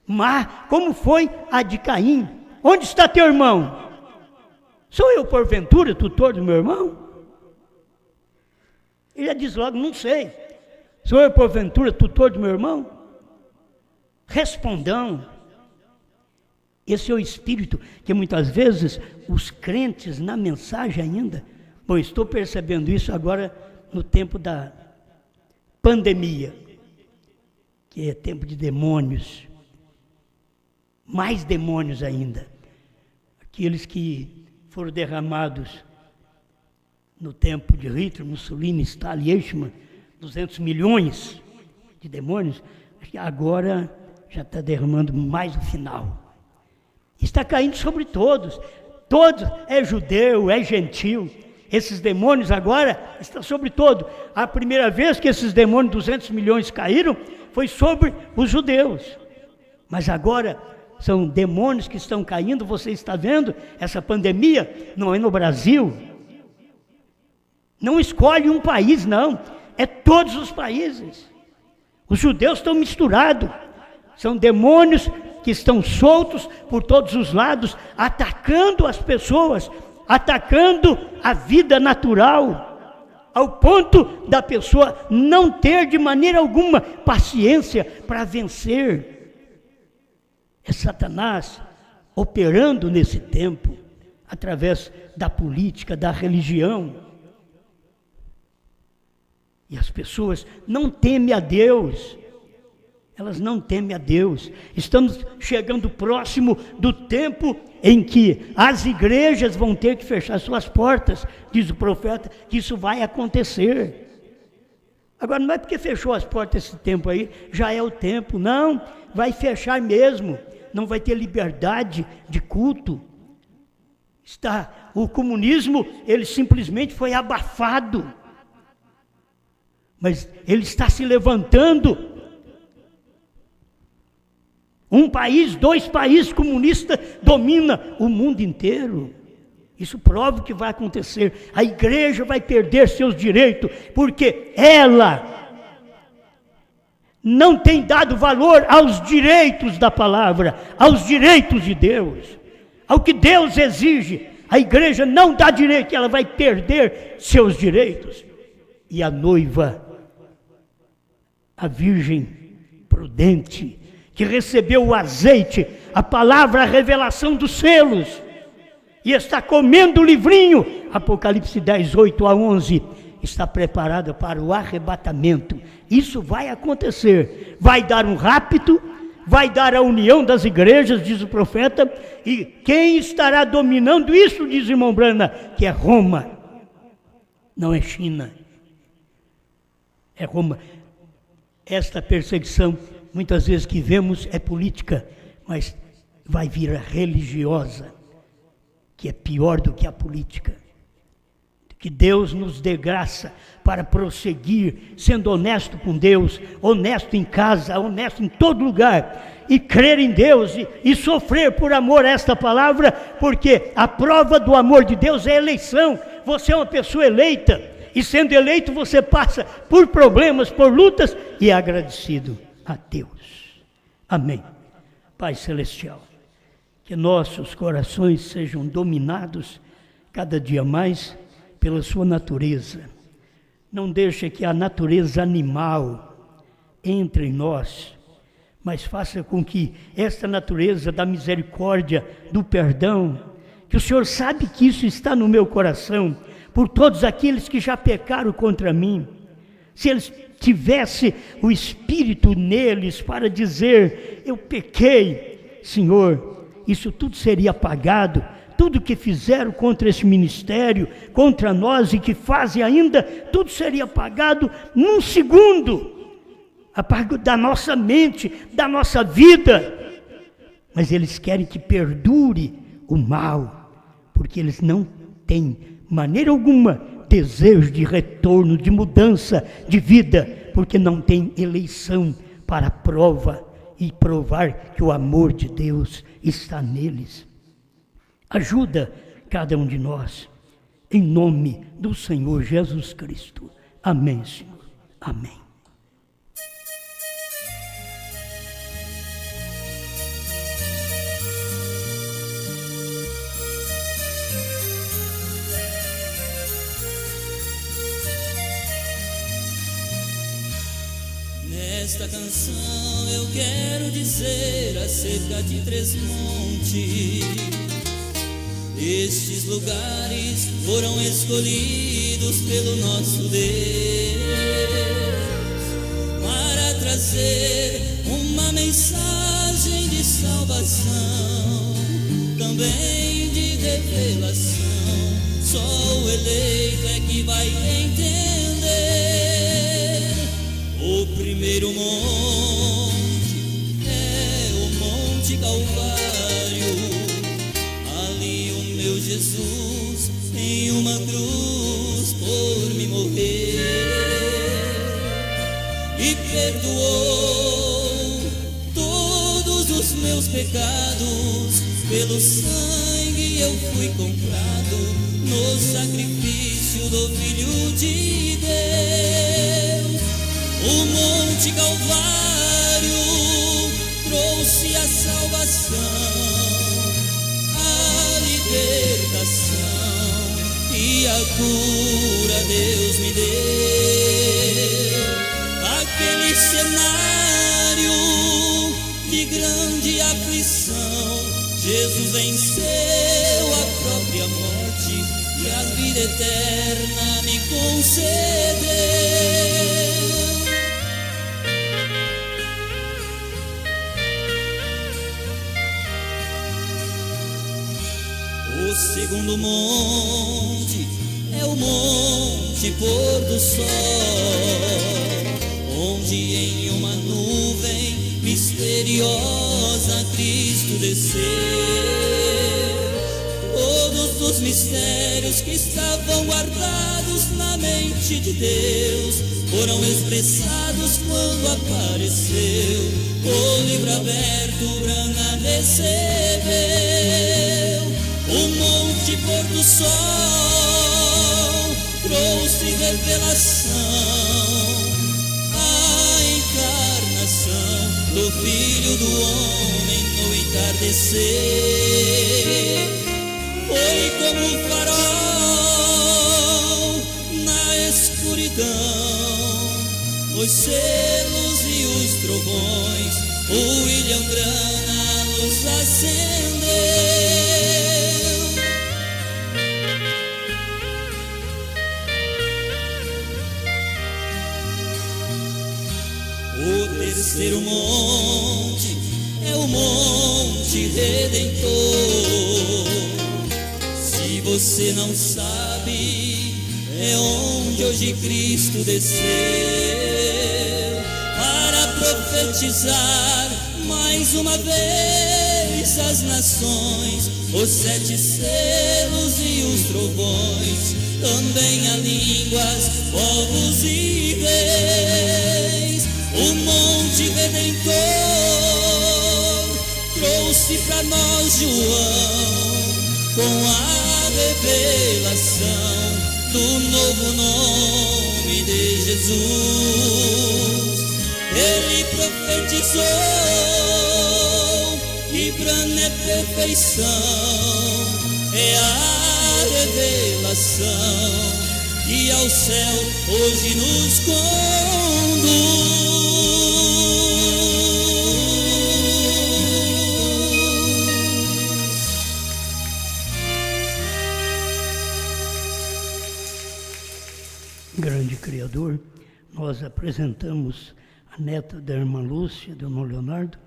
má, como foi a de Caim. Onde está teu irmão? Sou eu, porventura, tutor do meu irmão? Ele já diz logo, não sei. Sou eu, porventura, tutor do meu irmão? Respondam. Esse é o espírito que muitas vezes os crentes na mensagem ainda, bom, estou percebendo isso agora no tempo da pandemia, que é tempo de demônios, mais demônios ainda. Aqueles que foram derramados no tempo de Hitler, Mussolini, Stalin, Eichmann, 200 milhões de demônios, agora já está derramando mais no final. Está caindo sobre todos, é judeu, é gentil. Esses demônios agora estão sobre todo. A primeira vez que esses demônios, 200 milhões, caíram, foi sobre os judeus. Mas agora são demônios que estão caindo, você está vendo, essa pandemia não é no Brasil, não escolhe um país não, é todos os países, os judeus estão misturados, são demônios que estão soltos por todos os lados, atacando as pessoas, atacando a vida natural, ao ponto da pessoa não ter de maneira alguma paciência para vencer. É Satanás operando nesse tempo, através da política, da religião. E as pessoas não temem a Deus, elas não temem a Deus. Estamos chegando próximo do tempo em que as igrejas vão ter que fechar suas portas, diz o profeta, que isso vai acontecer. Agora não é porque fechou as portas esse tempo aí, já é o tempo, não, vai fechar mesmo. Não vai ter liberdade de culto. O comunismo, ele simplesmente foi abafado. Mas ele está se levantando. Um país, 2 países comunistas dominam o mundo inteiro. Isso prova o que vai acontecer. A igreja vai perder seus direitos, porque ela não tem dado valor aos direitos da palavra, aos direitos de Deus, ao que Deus exige. A igreja não dá direito, ela vai perder seus direitos. E a noiva a virgem prudente, que recebeu o azeite, a palavra, a revelação dos selos, e está comendo o livrinho, Apocalipse 10, 8 a 11, está preparada para o arrebatamento. Isso vai acontecer, vai dar um rapto, vai dar a união das igrejas, diz o profeta, e quem estará dominando isso, diz o irmão Brana, que é Roma, não é China, é Roma. Esta perseguição, muitas vezes que vemos, é política, mas vai vir a religiosa, que é pior do que a política. Que Deus nos dê graça para prosseguir, sendo honesto com Deus, honesto em casa, honesto em todo lugar, e crer em Deus, e sofrer por amor a esta palavra, porque a prova do amor de Deus é a eleição. Você é uma pessoa eleita, e sendo eleito você passa por problemas, por lutas, e é agradecido a Deus. Amém. Pai Celestial, que nossos corações sejam dominados cada dia mais pela sua natureza. Não deixe que a natureza animal entre em nós, mas faça com que esta natureza da misericórdia, do perdão, que o Senhor sabe que isso está no meu coração, por todos aqueles que já pecaram contra mim, se eles tivessem o Espírito neles para dizer, eu pequei, Senhor, isso tudo seria apagado. Tudo que fizeram contra esse ministério, contra nós e que fazem ainda, tudo seria apagado num segundo, apagado da nossa mente, da nossa vida. Mas eles querem que perdure o mal, porque eles não têm, maneira alguma, desejo de retorno, de mudança de vida, porque não têm eleição para a prova e provar que o amor de Deus está neles. Ajuda cada um de nós, em nome do Senhor Jesus Cristo. Amém, Senhor. Amém. Nesta canção eu quero dizer acerca de Três Montes. Estes lugares foram escolhidos pelo nosso Deus para trazer uma mensagem de salvação, também de revelação. Só o eleito é que vai entender. O primeiro monte é o Monte Calvário. Jesus em uma cruz por me morrer e perdoou todos os meus pecados. Pelo sangue eu fui comprado no sacrifício do Filho de Deus. O Monte Calvário trouxe a salvação, e a cura Deus me deu. Aquele cenário de grande aflição, Jesus venceu a própria morte e a vida eterna me concedeu. O segundo monte é o Monte Pôr do Sol, onde em uma nuvem misteriosa Cristo desceu. Todos os mistérios que estavam guardados na mente de Deus foram expressados quando apareceu. O livro aberto, Brana recebeu. O Monte Pôr do Sol trouxe revelação, a encarnação do Filho do Homem no entardecer. Foi como um farol na escuridão, os selos trovões, o William Grana a luz acendeu. O terceiro monte é o Monte Redentor. Se você não sabe, é onde hoje Cristo desceu para profetizar mais uma vez as nações, os 7 selos e os trovões, também há línguas, povos e reis. O Monte Redentor trouxe para nós João com a revelação do novo nome de Jesus. Ele profetizou que grande é perfeição, é a revelação que ao céu hoje nos conduz. Grande Criador, nós apresentamos a neta da irmã Lúcia, do irmão Leonardo,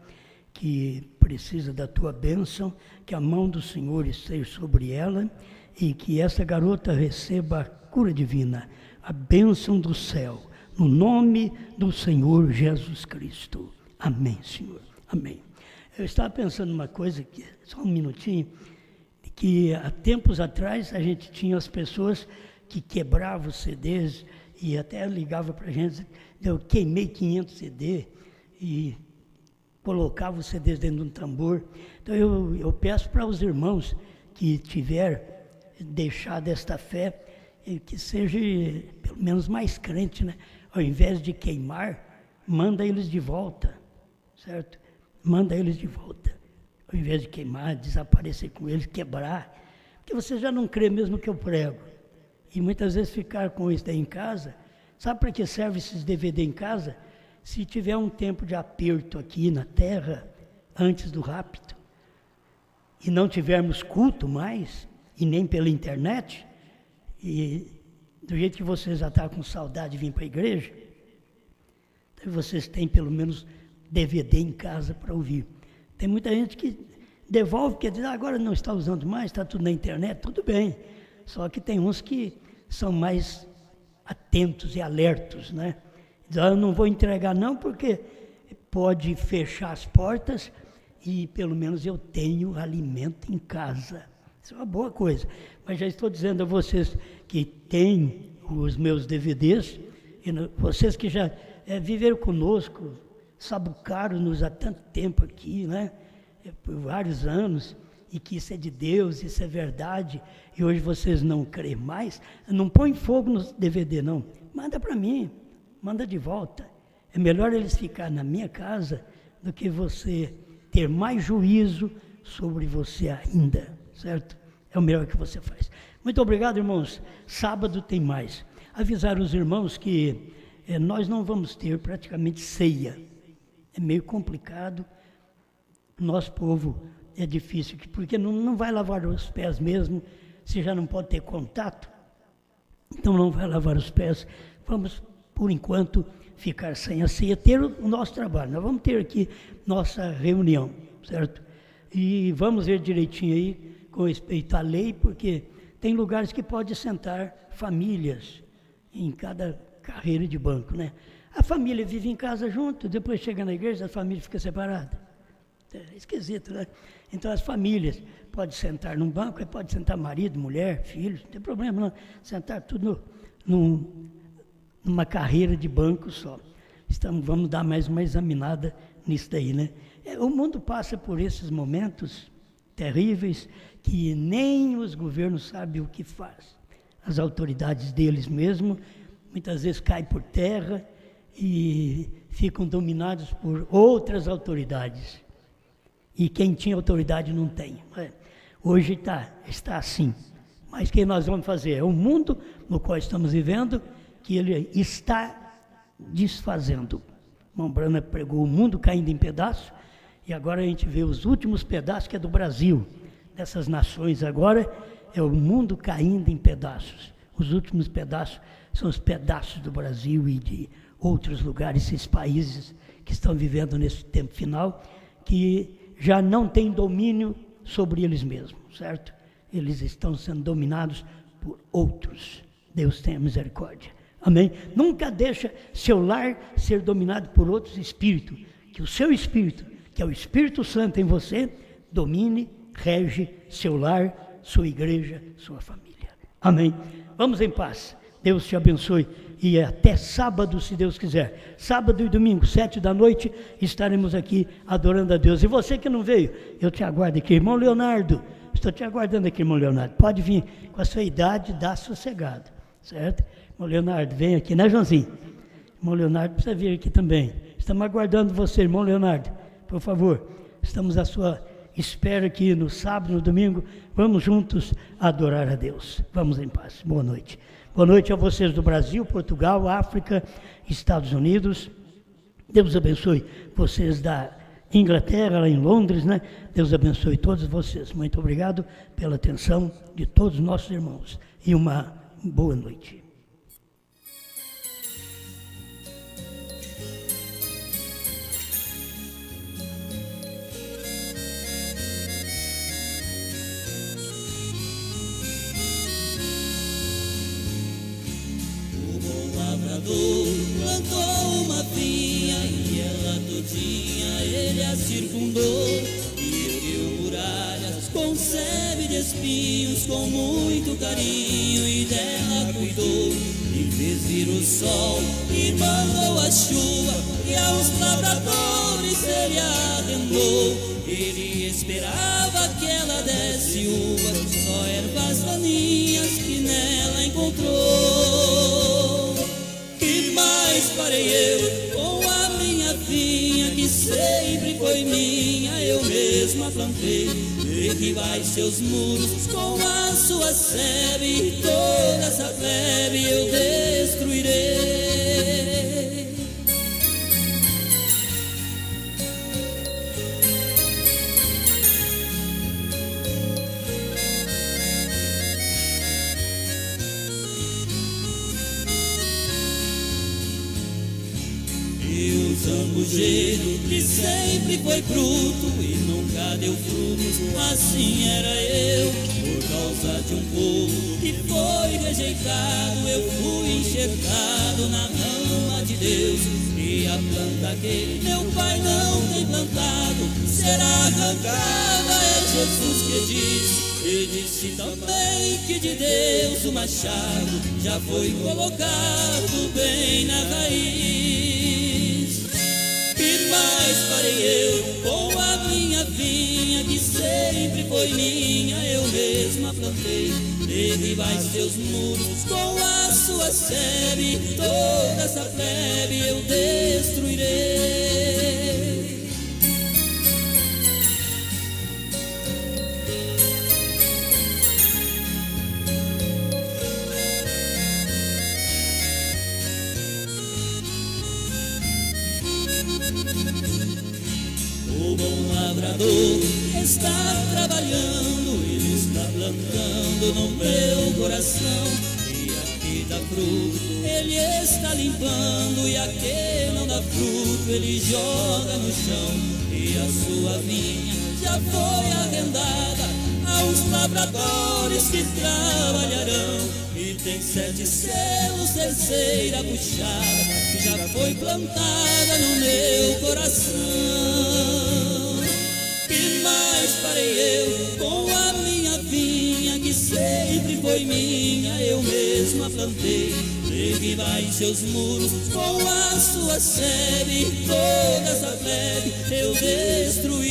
que precisa da tua bênção, que a mão do Senhor esteja sobre ela e que essa garota receba a cura divina, a bênção do céu, no nome do Senhor Jesus Cristo. Amém, Senhor. Amém. Eu estava pensando uma coisa, só um minutinho, que há tempos atrás a gente tinha as pessoas que quebravam os CDs e até ligava para a gente, eu queimei 500 CD e colocava os CDs dentro de um tambor. Então eu peço para os irmãos que tiver deixado esta fé, que seja pelo menos mais crente, né? Ao invés de queimar, manda eles de volta, certo? Manda eles de volta. Ao invés de queimar, desaparecer com eles, quebrar, porque você já não crê mesmo que eu prego. E muitas vezes ficar com isso daí em casa, sabe para que serve esses DVD em casa? Se tiver um tempo de aperto aqui na terra, antes do rapto, e não tivermos culto mais, e nem pela internet, e do jeito que vocês já estão com saudade de vir para a igreja, então vocês têm pelo menos DVD em casa para ouvir. Tem muita gente que devolve, quer dizer, agora não está usando mais, está tudo na internet, tudo bem. Só que tem uns que são mais atentos e alertos, né? Então, eu não vou entregar não, porque pode fechar as portas e pelo menos eu tenho alimento em casa. Isso é uma boa coisa. Mas já estou dizendo a vocês que têm os meus DVDs, e vocês que já viveram conosco, sabucaram-nos há tanto tempo aqui, né? Por vários anos, e que isso é de Deus, isso é verdade, e hoje vocês não creem mais, não põe fogo no DVD não, manda para mim, manda de volta. É melhor eles ficar na minha casa do que você ter mais juízo sobre você ainda, certo? É o melhor que você faz. Muito obrigado, irmãos. Sábado tem mais. Avisar os irmãos que nós não vamos ter praticamente ceia. É meio complicado. Nosso povo é difícil, porque não vai lavar os pés mesmo, se já não pode ter contato, então não vai lavar os pés. Vamos, por enquanto, ficar sem a ceia, ter o nosso trabalho. Nós vamos ter aqui nossa reunião, certo? E vamos ver direitinho aí, com respeito à lei, porque tem lugares que pode sentar famílias em cada carreira de banco, né? A família vive em casa junto, depois chega na igreja, a família fica separada. É esquisito, né? Então as famílias podem sentar num banco, pode sentar marido, mulher, filhos, não tem problema não, sentar tudo numa carreira de banco só. Vamos dar mais uma examinada nisso daí, né? O mundo passa por esses momentos terríveis que nem os governos sabem o que faz. As autoridades deles mesmo, muitas vezes caem por terra e ficam dominados por outras autoridades. E quem tinha autoridade não tem. Hoje está assim. Mas o que nós vamos fazer? É o mundo no qual estamos vivendo que ele está desfazendo. irmão Brana pregou o mundo caindo em pedaços, e agora a gente vê os últimos pedaços, que é do Brasil. Dessas nações agora é o mundo caindo em pedaços. Os últimos pedaços são os pedaços do Brasil e de outros lugares, esses países que estão vivendo nesse tempo final, que já não têm domínio sobre eles mesmos, certo? Eles estão sendo dominados por outros. Deus tenha misericórdia. Amém? Nunca deixa seu lar ser dominado por outros espíritos. Que o seu espírito, que é o Espírito Santo em você, domine, rege seu lar, sua igreja, sua família. Amém? Vamos em paz. Deus te abençoe. E até sábado, se Deus quiser. Sábado e domingo, 7h, estaremos aqui adorando a Deus. E você que não veio, eu te aguardo aqui. Irmão Leonardo, estou te aguardando aqui, irmão Leonardo. Pode vir, com a sua idade, dá sossegado, certo? Irmão Leonardo, vem aqui, né, Joãozinho? Irmão Leonardo precisa vir aqui também. Estamos aguardando você, irmão Leonardo. Por favor, estamos à sua espera aqui no sábado, no domingo. Vamos juntos adorar a Deus. Vamos em paz. Boa noite. Boa noite a vocês do Brasil, Portugal, África, Estados Unidos. Deus abençoe vocês da Inglaterra, lá em Londres, né? Deus abençoe todos vocês. Muito obrigado pela atenção de todos os nossos irmãos. E uma boa noite. Plantou uma vinha e ela todinha ele a circundou, e ergueu muralhas com sebe de espinhos, com muito carinho, e dela cuidou, e fez vir o sol e mandou a chuva, e aos lavradores ele arrendou. Ele esperava que ela desse uvas, só ervas daninhas que nela encontrou. Que mais farei eu com a minha vinha, que sempre foi minha, eu mesma plantei. Derribai seus muros com a sua sebe, e toda essa plebe eu destruirei. Zambujeiro que sempre foi fruto e nunca deu frutos, assim era eu. Por causa de um povo que foi rejeitado, eu fui enxertado na rama de Deus. E a planta que meu pai não tem plantado será arrancada, é Jesus que diz. E disse também que de Deus o machado já foi colocado bem na raiz. Que mais farei eu com a minha vinha, que sempre foi minha, eu mesma plantei. Derribai seus muros com a sua sebe, toda essa plebe eu destruirei. O bom lavrador está trabalhando, ele está plantando no meu coração. E aqui dá fruto, ele está limpando, e aqui não dá fruto, ele joga no chão. E a sua vinha já foi arrendada aos lavradores que trabalharão. E tem 7 selos, terceira puxada, que já foi plantada no meu coração. Que mais farei eu com a minha vinha, que sempre foi minha, eu mesma plantei. Derribai seus muros com a sua sebe, toda essa plebe eu destruí.